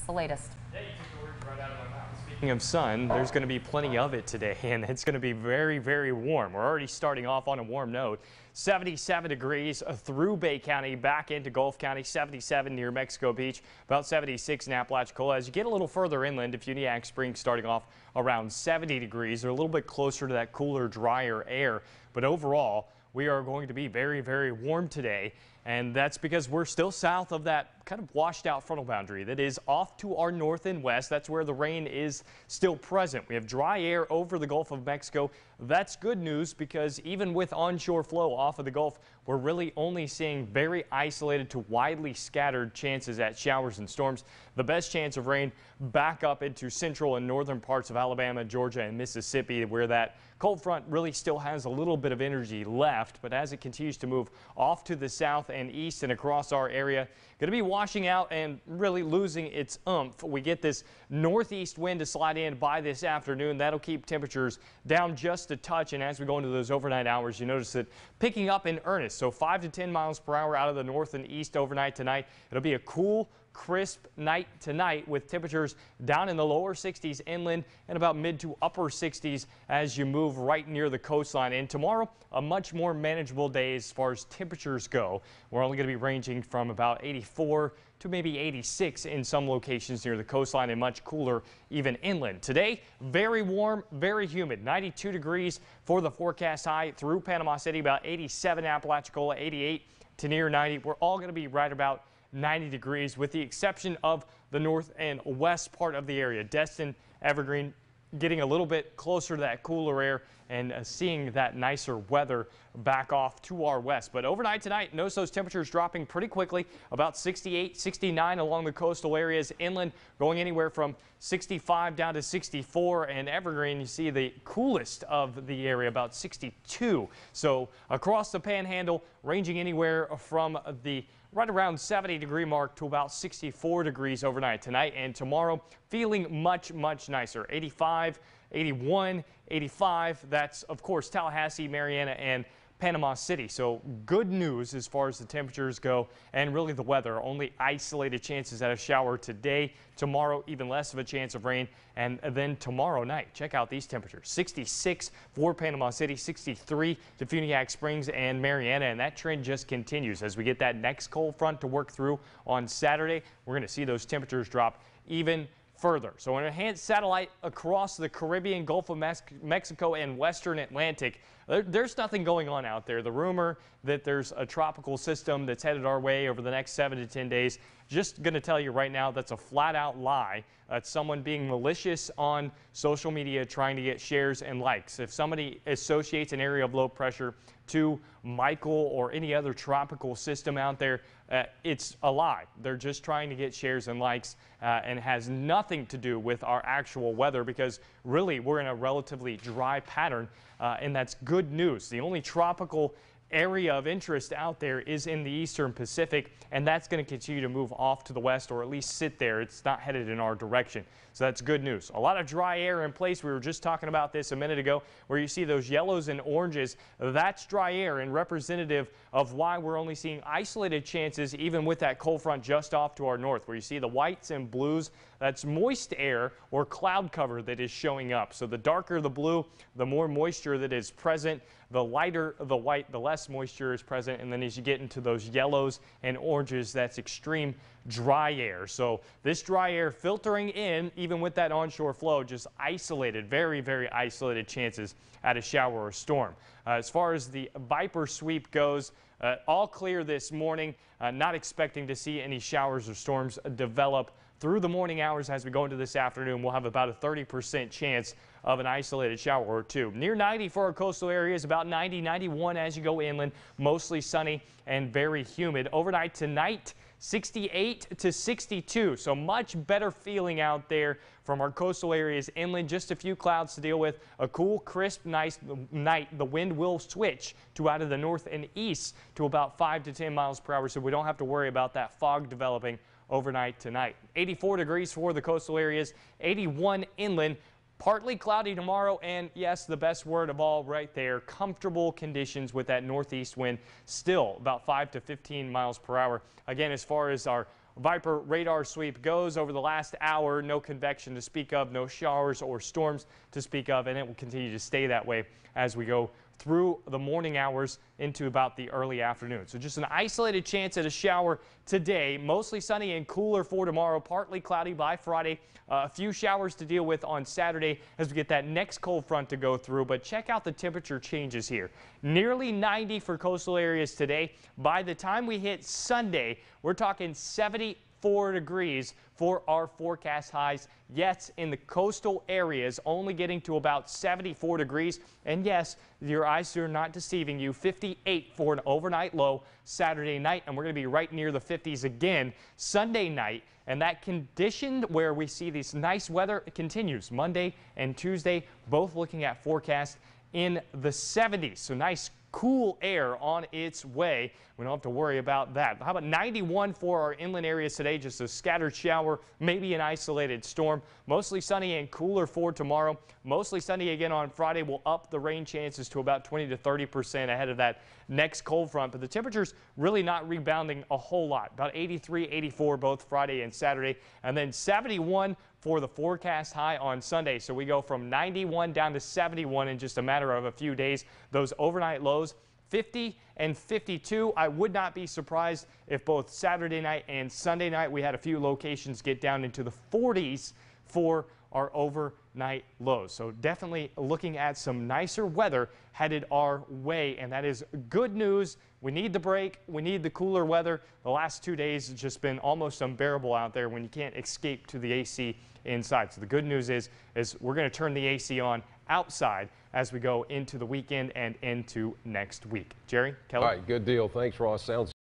the latest. Yeah, you took the words right out of my mouth. Speaking of sun, there's going to be plenty of it today, and it's going to be very, very warm. We're already starting off on a warm note. 77 degrees through Bay County, back into Gulf County, 77 near Mexico Beach, about 76 in Apalachicola. As you get a little further inland, Defuniak Springs starting off around 70 degrees. They're a little bit closer to that cooler, drier air, but overall, we are going to be very, very warm today, and that's because we're still south of that kind of washed out frontal boundary that is off to our north and west. That's where the rain is still present. We have dry air over the Gulf of Mexico. That's good news because even with onshore flow off of the Gulf, we're really only seeing very isolated to widely scattered chances at showers and storms. The best chance of rain back up into central and northern parts of Alabama, Georgia, and Mississippi, where that cold front really still has a little bit of energy left. But as it continues to move off to the south and east and across our area, going to be washing out and really losing its oomph. We get this northeast wind to slide in by this afternoon. That'll keep temperatures down just a touch. And as we go into those overnight hours, you notice it picking up in earnest. So 5 to 10 miles per hour out of the north and east overnight tonight. It'll be a cool, crisp night tonight with temperatures down in the lower 60s inland and about mid to upper 60s as you move right near the coastline. And tomorrow, a much more manageable day as far as temperatures go. We're only going to be ranging from about 84 to maybe 86 in some locations near the coastline and much cooler even inland. Today, very warm, very humid, 92 degrees for the forecast high through Panama City, about 87 Apalachicola, 88 to near 90. We're all going to be right about 90 degrees with the exception of the north and west part of the area. Destin, Evergreen getting a little bit closer to that cooler air and seeing that nicer weather back off to our west. But overnight tonight, notice those temperatures dropping pretty quickly, about 68, 69 along the coastal areas. Inland going anywhere from 65 down to 64, and Evergreen, you see the coolest of the area, about 62. So across the panhandle, ranging anywhere from the right around 70 degree mark to about 64 degrees overnight tonight and tomorrow. Feeling much, much nicer. 85, 81, 85. That's, of course, Tallahassee, Marianna, and Panama City. So good news as far as the temperatures go and really the weather. Only isolated chances at a shower today. Tomorrow, even less of a chance of rain. And then tomorrow night, check out these temperatures. 66 for Panama City, 63 to Defuniak Springs and Marianna. And that trend just continues as we get that next cold front to work through on Saturday. We're going to see those temperatures drop even further. So an enhanced satellite across the Caribbean, Gulf of Mexico, and Western Atlantic. There's nothing going on out there. The rumor that there's a tropical system that's headed our way over the next 7 to 10 days, just going to tell you right now that's a flat out lie. It's someone being malicious on social media trying to get shares and likes. If somebody associates an area of low pressure to Michael or any other tropical system out there, it's a lie. They're just trying to get shares and likes and has nothing to do with our actual weather because really we're in a relatively dry pattern and that's good news. The only tropical area of interest out there is in the eastern Pacific, and that's going to continue to move off to the west or at least sit there. It's not headed in our direction. So that's good news. A lot of dry air in place. We were just talking about this a minute ago where you see those yellows and oranges. That's dry air and representative of why we're only seeing isolated chances even with that cold front just off to our north. Where you see the whites and blues, that's moist air or cloud cover that is showing up. So the darker the blue, the more moisture that is present. The lighter the white, the less moisture is present. And then as you get into those yellows and oranges, that's extreme dry air. So this dry air filtering in, even with that onshore flow, just isolated, very, very isolated chances at a shower or storm. As far as the Viper sweep goes, all clear this morning. Not expecting to see any showers or storms develop through the morning hours. As we go into this afternoon, we'll have about a 30% chance of an isolated shower or two. Near 90 for our coastal areas, about 90, 91 as you go inland, mostly sunny and very humid. Overnight tonight, 68 to 62, so much better feeling out there from our coastal areas inland. Just a few clouds to deal with. A cool, crisp, nice night. The wind will switch to out of the north and east to about 5 to 10 miles per hour, so we don't have to worry about that fog developing overnight tonight. 84 degrees for the coastal areas, 81 inland. Partly cloudy tomorrow, and yes, the best word of all right there, comfortable conditions with that northeast wind, still about 5 to 15 miles per hour. Again, as far as our Viper radar sweep goes over the last hour. No convection to speak of, no showers or storms to speak of, and it will continue to stay that way as we go through the morning hours into about the early afternoon. So just an isolated chance at a shower today. Mostly sunny and cooler for tomorrow. Partly cloudy by Friday. A few showers to deal with on Saturday as we get that next cold front to go through. But check out the temperature changes here. Nearly 90 for coastal areas today. By the time we hit Sunday, we're talking 74 degrees for our forecast highs. Yes, in the coastal areas, only getting to about 74 degrees. And yes, your eyes are not deceiving you. 58 for an overnight low Saturday night. And we're going to be right near the 50s again Sunday night. And that condition where we see this nice weather continues Monday and Tuesday, both looking at forecast in the 70s. So nice cool air on its way. We don't have to worry about that. How about 91 for our inland areas today? Just a scattered shower, maybe an isolated storm. Mostly sunny and cooler for tomorrow. Mostly sunny again on Friday. We'll up the rain chances to about 20 to 30% ahead of that next cold front. But the temperatures really not rebounding a whole lot. About 83, 84 both Friday and Saturday. And then 71 for the forecast high on Sunday. So we go from 91 down to 71 in just a matter of a few days. Those overnight lows 50 and 52. I would not be surprised if both Saturday night and Sunday night we had a few locations get down into the 40s for our overnight lows. So definitely looking at some nicer weather headed our way, and that is good news. We need the break. We need the cooler weather. The last 2 days has just been almost unbearable out there when you can't escape to the AC inside. So the good news is we're going to turn the AC on outside as we go into the weekend and into next week. Jerry, Kelly? All right, good deal. Thanks, Ross. Sounds